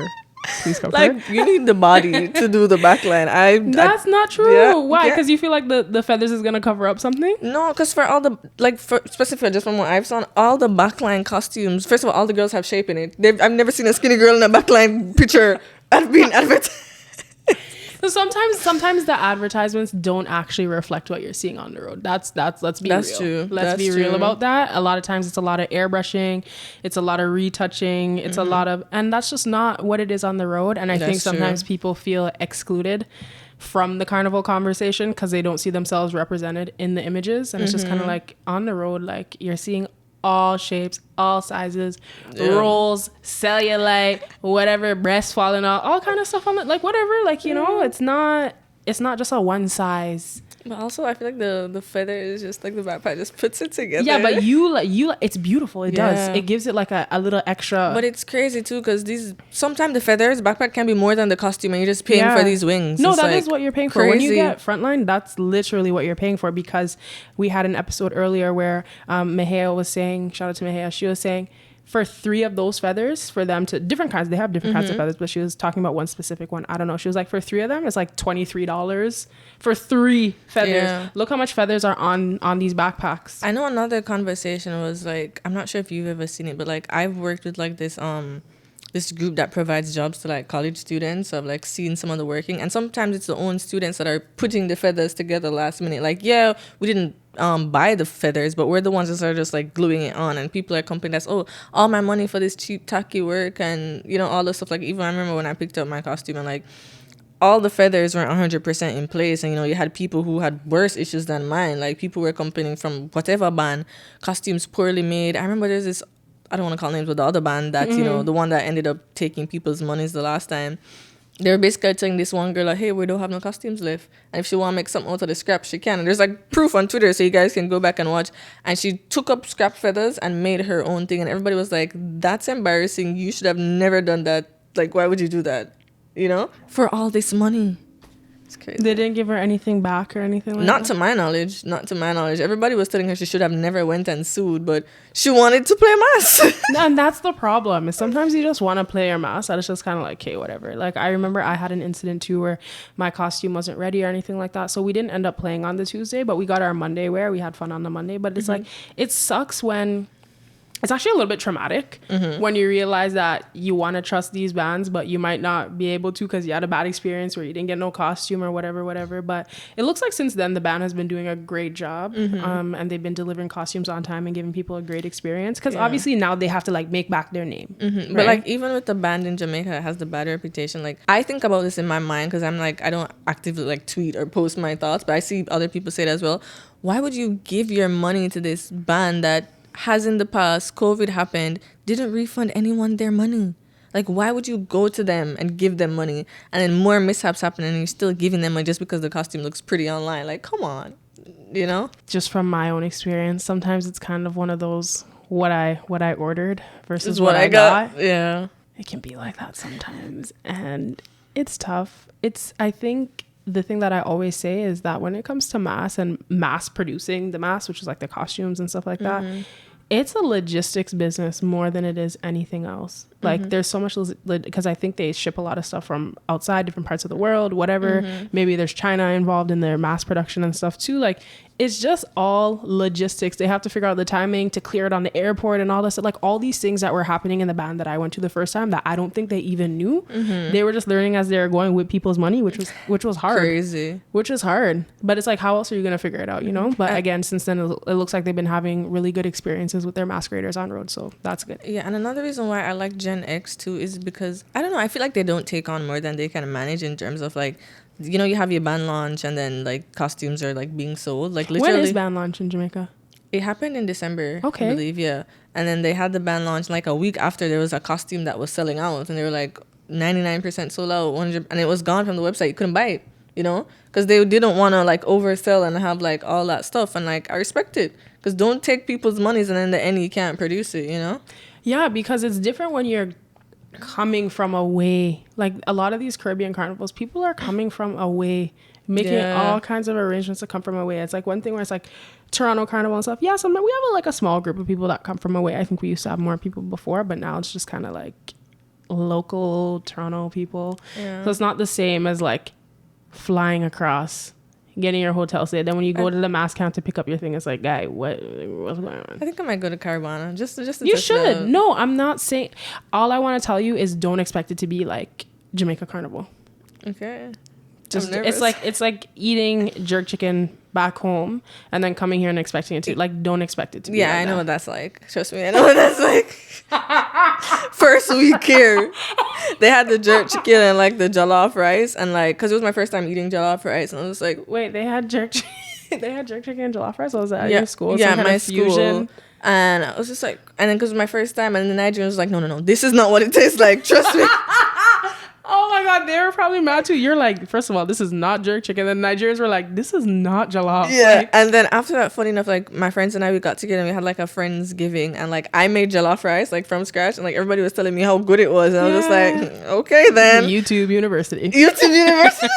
Please come for her. Like, you need the body to do the backline. That's not true. Yeah, why? Because you feel like the feathers is gonna cover up something? No, because for all the specifically just from what I've seen, all the backline costumes. First of all the girls have shape in it. I've never seen a skinny girl in a backline picture being advertised. Because sometimes the advertisements don't actually reflect what you're seeing on the road. Let's be real. True. Let's be real about that. A lot of times it's a lot of airbrushing, it's a lot of retouching, it's a lot of, and that's just not what it is on the road. And I think sometimes people feel excluded from the carnival conversation because they don't see themselves represented in the images. And it's just kind of like on the road, like you're seeing all shapes, all sizes, rolls, cellulite, whatever, breasts falling out, all kind of stuff on it, like whatever, like, you know, it's not just a one size. But also, I feel like the feather is just like the backpack just puts it together. Yeah, but you it's beautiful. It does. It gives it like a little extra. But it's crazy too because sometimes the feathers backpack can be more than the costume, and you're just paying for these wings. No, it's that is what you're paying for. When you get frontline, that's literally what you're paying for. Because we had an episode earlier where Mejia was saying, shout out to Mejia, she was saying, for 3 of those feathers, for them to different kinds, they have different kinds of feathers, but she was talking about one specific one. I don't know. She was like, for 3 of them, it's like $23 for 3 feathers. Yeah. Look how much feathers are on these backpacks. I know another conversation was like, I'm not sure if you've ever seen it, but like I've worked with like this group that provides jobs to like college students. So I've like seen some of the working, and sometimes it's the own students that are putting the feathers together last minute. Like, yeah, we didn't buy the feathers, but we're the ones that are just like gluing it on, and people are complaining that's all my money for this cheap tacky work, and you know, all this stuff. Like, even I remember when I picked up my costume and like all the feathers weren't 100% in place, and you know, you had people who had worse issues than mine. Like, people were complaining from whatever band, costumes poorly made. I remember there's this, I don't want to call names, but the other band that you know, the one that ended up taking people's monies the last time, they were basically telling this one girl like, hey, we don't have no costumes left, and if she want to make something out of the scrap, she can. And there's like proof on Twitter, so you guys can go back and watch. And she took up scrap feathers and made her own thing, and everybody was like, that's embarrassing, you should have never done that. Like, why would you do that, you know, for all this money? It's crazy. They didn't give her anything back or anything like Not that? to my knowledge. Not to my knowledge. Everybody was telling her she should have never went and sued, but she wanted to play mass. And that's the problem, is sometimes you just want to play your mass, and it's just kind of like, okay, whatever. Like, I remember I had an incident too where my costume wasn't ready or anything like that, so we didn't end up playing on the Tuesday, but we got our Monday wear. We had fun on the Monday, but it's like, it sucks when it's actually a little bit traumatic when you realize that you want to trust these bands, but you might not be able to because you had a bad experience where you didn't get no costume or whatever. But it looks like since then the band has been doing a great job, and they've been delivering costumes on time and giving people a great experience, because obviously now they have to like make back their name. Right? But like, even with the band in Jamaica that has the bad reputation, like, I think about this in my mind because I'm like, I don't actively like tweet or post my thoughts, but I see other people say it as well. Why would you give your money to this band that has in the past, COVID happened, didn't refund anyone their money? Like, why would you go to them and give them money, and then more mishaps happen and you're still giving them money just because the costume looks pretty online? Like, come on, you know? Just from my own experience, sometimes it's kind of one of those what I ordered versus what I got. Yeah. It can be like that sometimes, and it's tough. I think the thing that I always say is that when it comes to mass and mass producing the mass, which is like the costumes and stuff like that, it's a logistics business more than it is anything else. Like, there's so much, because I think they ship a lot of stuff from outside, different parts of the world, whatever. Maybe there's China involved in their mass production and stuff too. Like, it's just all logistics. They have to figure out the timing to clear it on the airport and all this. Like, all these things that were happening in the band that I went to the first time that I don't think they even knew. They were just learning as they were going with people's money, which was hard. Crazy. Which is hard. But it's like, how else are you going to figure it out, you know? But again, since then, it looks like they've been having really good experiences with their masqueraders on road. So that's good. Yeah, and another reason why I like Gen X too is because, I don't know, I feel like they don't take on more than they can manage in terms of like, you know, you have your band launch and then like costumes are like being sold. Like, literally. When is band launch in Jamaica? It happened in December, okay. I believe, yeah. And then they had the band launch like a week after. There was a costume that was selling out, and they were like 99% sold out, 100, and it was gone from the website. You couldn't buy it, you know, because they didn't want to like oversell and have like all that stuff. And like, I respect it, because don't take people's monies and then in the end you can't produce it, you know? Yeah, because it's different when you're coming from away. Like, a lot of these Caribbean carnivals, people are coming from away, making all kinds of arrangements to come from away. It's like one thing where it's like Toronto Carnival and stuff. Yeah, sometimes we have like a small group of people that come from away. I think we used to have more people before, but now it's just kind of like local Toronto people. Yeah. So it's not the same as like flying across, getting your hotel stay. Then when you go to the mass camp to pick up your thing, it's like, guy, what's going on? I think I might go to Caravana just to you should. No, I'm not saying. All I want to tell you is don't expect it to be like Jamaica Carnival. Okay. Just nervous. it's like eating jerk chicken back home and then coming here and expecting it to, like, don't expect it to be Yeah, like I know that. what that's like. Trust me, I know what that's like. First week here, they had the jerk chicken and like the jollof rice, and like, cause it was my first time eating jollof rice, and I was like, Wait, they had jerk they had jerk chicken and jollof rice? Or was that at yeah, your school? yeah, Some kind my of fusion? school, and I was just like, and then because it was my first time, and the Nigerian was like, no, no, no, this is not what it tastes like. Trust me. Oh my god, they were probably mad too. You're like, first of all, this is not jerk chicken. Then Nigerians were like, this is not jollof. Yeah, Like, and then after that, funny enough, like my friends and I, we got together and we had like a friendsgiving, and like I made jollof rice like from scratch, and like everybody was telling me how good it was, and I was just Yeah. like, okay then. YouTube University. YouTube University.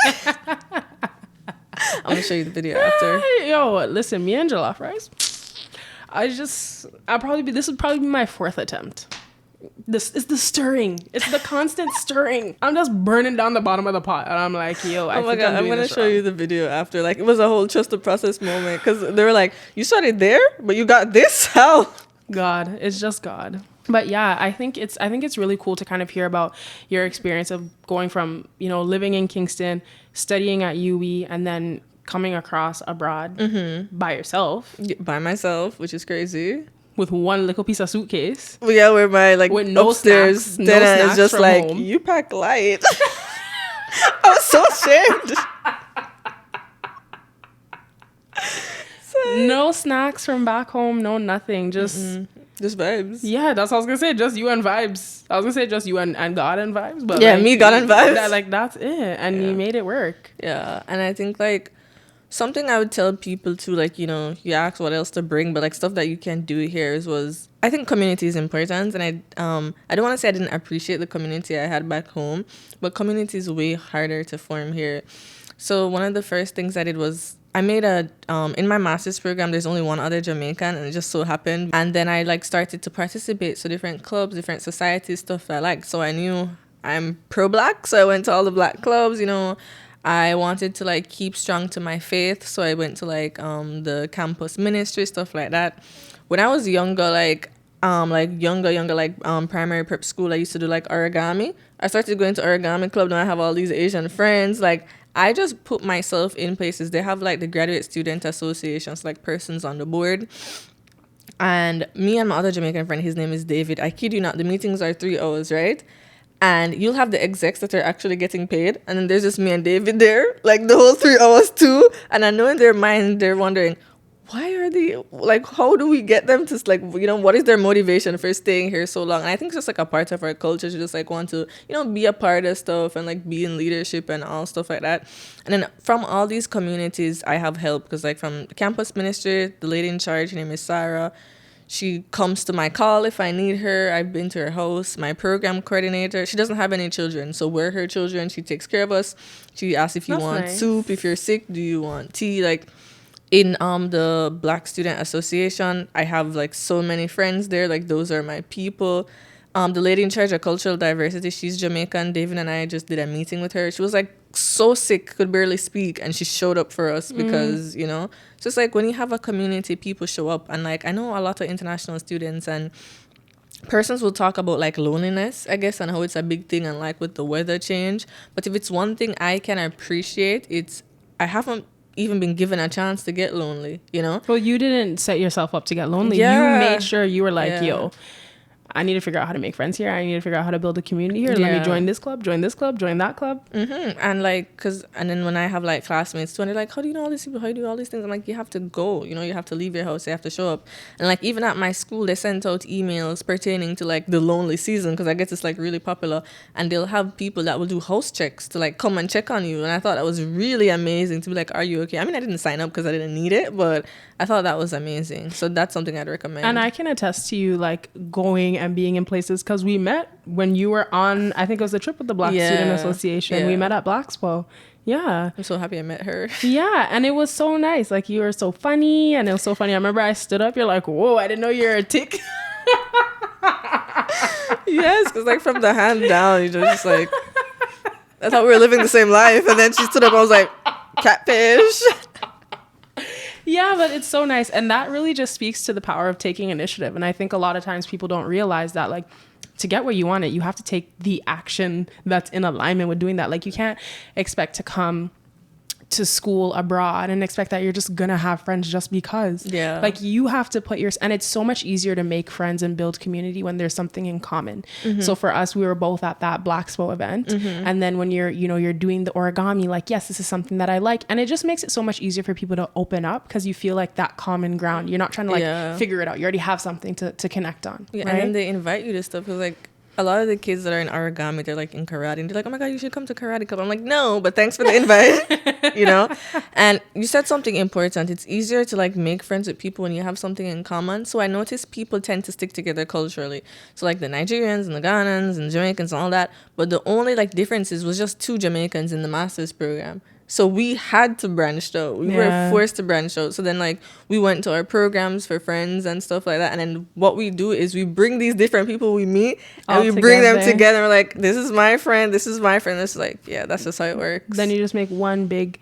I'm gonna show you the video after. Yo, listen, me and jollof rice. This would probably be my fourth attempt. This is the stirring. It's the constant stirring. I'm just burning down the bottom of the pot, and I'm like, yo, Oh my god, I'm gonna show you the video after. Like it was a whole trust the process moment, because they were like, you started there, but you got this? How? God, it's just God. But yeah, I think it's really cool to kind of hear about your experience of going from, you know, living in Kingston, studying at UWI, and then coming across abroad by yourself By myself, which is crazy. with one little piece of suitcase. But yeah, where my like With no upstairs snacks, no dinner is snacks just from like, home. you pack light. I was so ashamed. No snacks from back home, no nothing. Just Just vibes. yeah, that's what I was gonna say. Just you and vibes. I was gonna say just you and God and vibes, but Yeah, like, me, God, and vibes. That's it. And you made it work. Yeah, and I think like something I would tell people too, like, you know, you ask what else to bring, but like stuff that you can do here was I think community is important, and I don't want to say I didn't appreciate the community I had back home, but community is way harder to form here. So one of the first things I did was I made in my master's program, there's only one other Jamaican, and it just so happened. And then I like started to participate. So different clubs, different societies, stuff I like. So I knew I'm pro-black. So I went to all the black clubs, you know. I wanted to like keep strong to my faith. So I went to like the campus ministry, stuff like that. When I was younger, primary prep school, I used to do like origami. I started going to origami club. Now I have all these Asian friends. Like I just put myself in places. They have like the graduate student associations, like persons on the board. And me and my other Jamaican friend, his name is David. I kid you not, the meetings are 3 hours, right? And you'll have the execs that are actually getting paid. And then there's just me and David there, like the whole 3 hours too. And I know in their mind, they're wondering, why are they, like, how do we get them to, like, you know, what is their motivation for staying here so long? And I think it's just, like, a part of our culture to just, like, want to, you know, be a part of stuff and, like, be in leadership and all stuff like that. And then from all these communities, I have help because, like, from the campus ministry, the lady in charge, her name is Sarah. She comes to my call if I need her. I've been to her house. My program coordinator, she doesn't have any children, so we're her children. She takes care of us. She asks if you That's want nice. soup, if you're sick, do you want tea, like... In the Black Student Association, I have like so many friends there. Like those are my people. The lady in charge of cultural diversity, she's Jamaican. David and I just did a meeting with her. She was like so sick, could barely speak, and she showed up for us because, you know, so it's like when you have a community, people show up. And like I know a lot of international students and persons will talk about like loneliness, I guess, and how it's a big thing and like with the weather change. But if it's one thing I can appreciate, it's I haven't even been given a chance to get lonely, you know? Well, you didn't set yourself up to get lonely. Yeah. You made sure you were like, Yeah. yo, I need to figure out how to make friends here. I need to figure out how to build a community here. Let me Yeah. join this club, join that club. And like, and then when I have like classmates too, and they're like, how do you know all these people? How do you do all these things? I'm like, you have to go, you know, you have to leave your house, you have to show up. And like, even at my school, they sent out emails pertaining to like the lonely season, because I guess it's like really popular. And they'll have people that will do house checks to like come and check on you. And I thought that was really amazing to be like, are you okay? I mean, I didn't sign up because I didn't need it, but I thought that was amazing. So that's something I'd recommend. And I can attest to you like going and being in places because we met when you were on, I think it was the trip with the Black Student Association. Yeah. We met at Blackspo. Yeah. I'm so happy I met her. Yeah. And it was so nice. Like you were so funny and it was so funny. I remember I stood up. You're like, whoa, I didn't know you're a tick. Yes, because like from the hand down, you just like, I thought we were living the same life. And then she stood up, I was like, catfish. Yeah, but it's so nice. And that really just speaks to the power of taking initiative. And I think a lot of times people don't realize that, like, to get where you want it, you have to take the action that's in alignment with doing that. Like, you can't expect to come to school abroad and expect that you're just gonna have friends just because. Yeah. Like you have to put and it's so much easier to make friends and build community when there's something in common. So for us, we were both at that Black Expo event. And then when you're doing the origami, like, yes, this is something that I like. And it just makes it so much easier for people to open up because you feel like that common ground. You're not trying to like figure it out. You already have something to connect on. Yeah, right? and then they invite you to stuff because like a lot of the kids that are in origami, they're like in karate and they're like, oh my god, you should come to karate club. I'm like, no, but thanks for the invite. You know. And you said something important. It's easier to like make friends with people when you have something in common. So I noticed people tend to stick together culturally, so like the Nigerians and the Ghanans and Jamaicans and all that, but the only like differences was just 2 Jamaicans in the master's program. So we had to branch out. We were forced to branch out. So then, like, we went to our programs for friends and stuff like that. And then what we do is we bring these different people we meet and all we bring them together. We're like, this is my friend. This is my friend. It's like, yeah, that's just how it works. Then you just make one big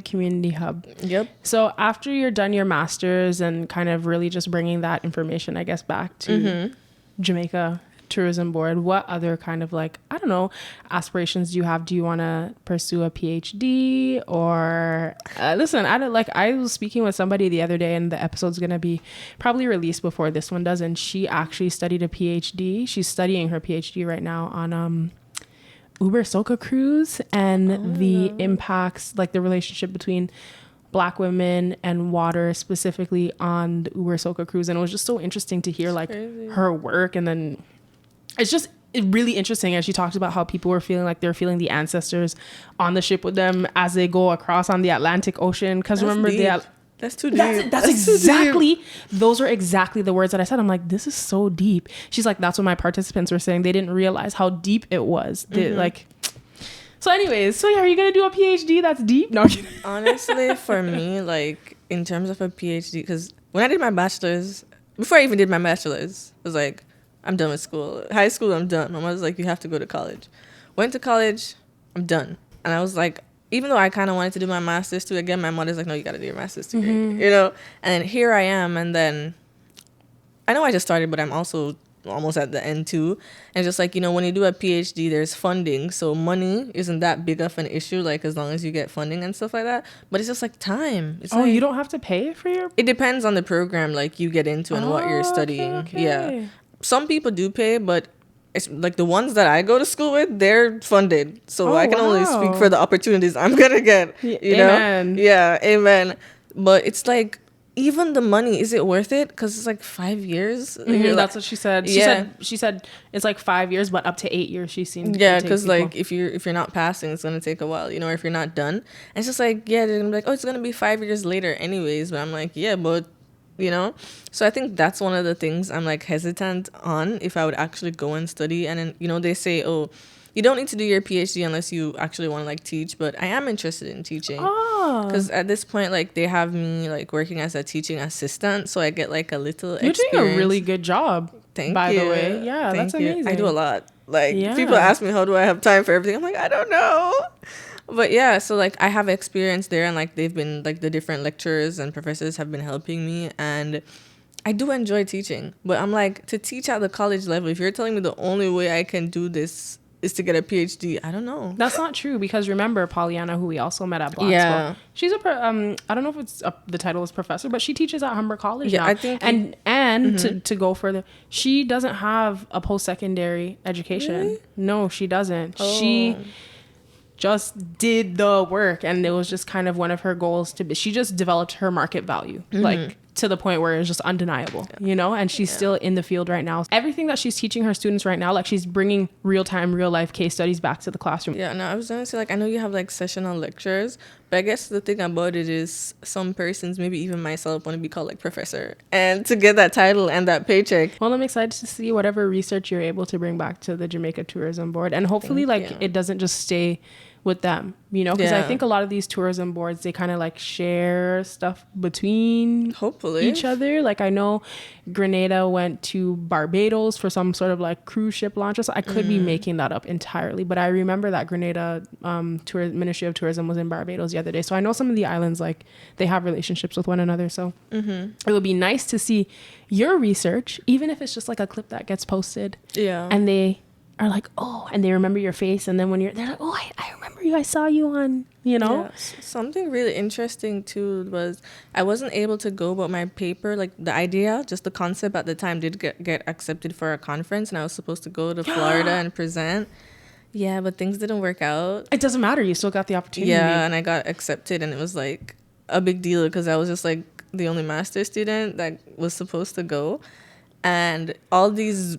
community hub. Yep. So after you're done your master's and kind of really just bringing that information, I guess, back to Jamaica Tourism Board, what other kind of like, I don't know, aspirations do you have? Do you want to pursue a PhD or listen, I was speaking with somebody the other day and the episode's going to be probably released before this one does. And she actually studied a PhD. She's studying her PhD right now on Uber Soca cruise and the impacts, like the relationship between Black women and water, specifically on the Uber Soca cruise. And it was just so interesting to hear like her work. And then it's just really interesting as she talked about how people were feeling like they're feeling the ancestors on the ship with them as they go across on the Atlantic Ocean. Because remember, that's too deep. That's exactly, those are exactly the words that I said. I'm like, this is so deep. She's like, that's what my participants were saying. They didn't realize how deep it was. Like, so anyways, so yeah, are you going to do a PhD that's deep? No. Honestly, for me, like in terms of a PhD, because when I did my bachelor's, before I even did my bachelor's, I was like, I'm done with school. High school, I'm done. My mom was like, you have to go to college. Went to college, I'm done. And I was like, even though I kind of wanted to do my master's too, again, my mother's like, no, you got to do your master's degree, you know? And then here I am. And then I know I just started, but I'm also almost at the end too. And just like, you know, when you do a PhD, there's funding. So money isn't that big of an issue, like as long as you get funding and stuff like that. But it's just like time. It's you don't have to pay for your... It depends on the program like you get into and what you're studying. Okay. Yeah. Some people do pay, but it's like the ones that I go to school with, they're funded. So I can only speak for the opportunities I'm going to get, you amen. know? Yeah, amen. But it's like, even the money, is it worth it? Because it's like 5 years. That's what she said. She said it's like 5 years, but up to 8 years she seemed. Yeah, because like if you're not passing, it's gonna take a while, you know. Or if you're not done, and it's just like they're gonna be like, oh, it's gonna be 5 years later, anyways. But I'm like, yeah, but you know. So I think that's one of the things I'm like hesitant on if I would actually go and study. And then, you know, they say, oh, you don't need to do your PhD unless you actually want to like teach, but I am interested in teaching because at this point, like they have me like working as a teaching assistant, so I get like a little experience. You're doing a really good job. By the way, yeah, that's amazing. I do a lot. Like people ask me, how do I have time for everything? I'm like, I don't know. But yeah, so like I have experience there, and like they've been like the different lecturers and professors have been helping me, and I do enjoy teaching. But I'm like, to teach at the college level, if you're telling me the only way I can do this is to get a PhD, I don't know. That's not true, because remember Pollyanna, who we also met at Black Expo, she's I don't know if it's the title is professor, but she teaches at Humber College now. I think to go further, she doesn't have a post-secondary education. Really? No, she doesn't. She just did the work, and it was just kind of one of her goals she just developed her market value, like to the point where it's just undeniable, you know, and she's still in the field right now. Everything that she's teaching her students right now, like she's bringing real-time, real-life case studies back to the classroom. Yeah, no, I was gonna say, like, I know you have like sessional lectures, but I guess the thing about it is some persons, maybe even myself, want to be called like professor, and to get that title and that paycheck. Well, I'm excited to see whatever research you're able to bring back to the Jamaica Tourism Board, and hopefully it doesn't just stay with them, you know, because I think a lot of these tourism boards, they kind of like share stuff between each other. Like I know Grenada went to Barbados for some sort of like cruise ship launch. So I could be making that up entirely, but I remember that Grenada Ministry of Tourism was in Barbados the other day. So I know some of the islands, like they have relationships with one another. So it would be nice to see your research, even if it's just like a clip that gets posted. Yeah. And they are like, oh, and they remember your face. And then when they're like, oh, I remember remember you. I saw you on, you know? Yeah. Something really interesting too was I wasn't able to go, but my paper, like the idea, just the concept at the time did get accepted for a conference, and I was supposed to go to Florida and present. Yeah, but things didn't work out. It doesn't matter. You still got the opportunity. Yeah, and I got accepted, and it was like a big deal because I was just like the only master's student that was supposed to go. And all these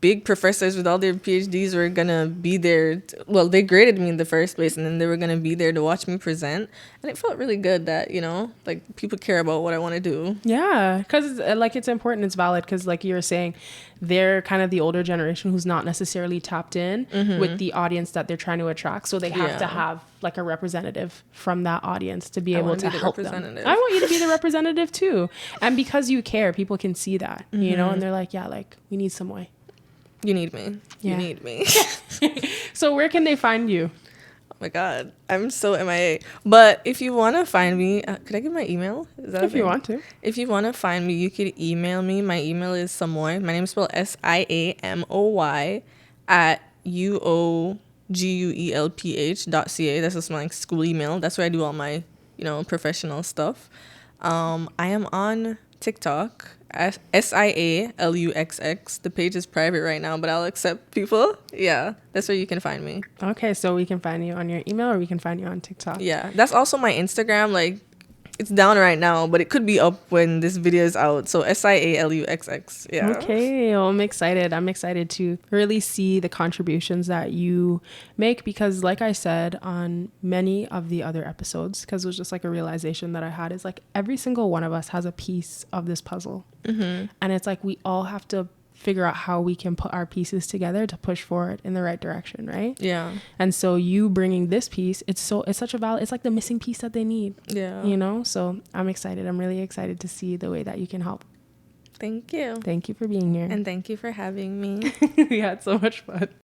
big professors with all their PhDs were gonna be there. Well, they graded me in the first place, and then they were gonna be there to watch me present. And it felt really good that, you know, like people care about what I want to do. Yeah, because like it's important, it's valid, because like you were saying, they're kind of the older generation who's not necessarily tapped in with the audience that they're trying to attract. So they have to have like a representative from that audience to be able to help them. I want you to be the representative too. And because you care, people can see that, you know, and they're like, yeah, like we need Siamoy. You need me. Yeah. You need me. So where can they find you? Oh my God, I'm so MIA. But if you want to find me, could I give my email? Is that If you want to. If you want to find me, you could email me. My email is Siamoy. My name is spelled SIAMOY at UOGUELPH.ca. That's just my like, school email. That's where I do all my, you know, professional stuff. I am on TikTok. SIALUXX. The page is private right now, but I'll accept people. Yeah, that's where you can find me. Okay, so we can find you on your email, or we can find you on TikTok. Yeah, that's also my Instagram. Like, it's down right now, but it could be up when this video is out. So SIALUXX. Yeah. Okay, well, I'm excited. I'm excited to really see the contributions that you make, because like I said on many of the other episodes, because it was just like a realization that I had, is like every single one of us has a piece of this puzzle. And it's like we all have to figure out how we can put our pieces together to push forward in the right direction, right? Yeah. And so you bringing this piece, it's such a valid, it's like the missing piece that they need. Yeah. You know, so I'm excited. I'm really excited to see the way that you can help. Thank you. Thank you for being here. And thank you for having me. We had so much fun.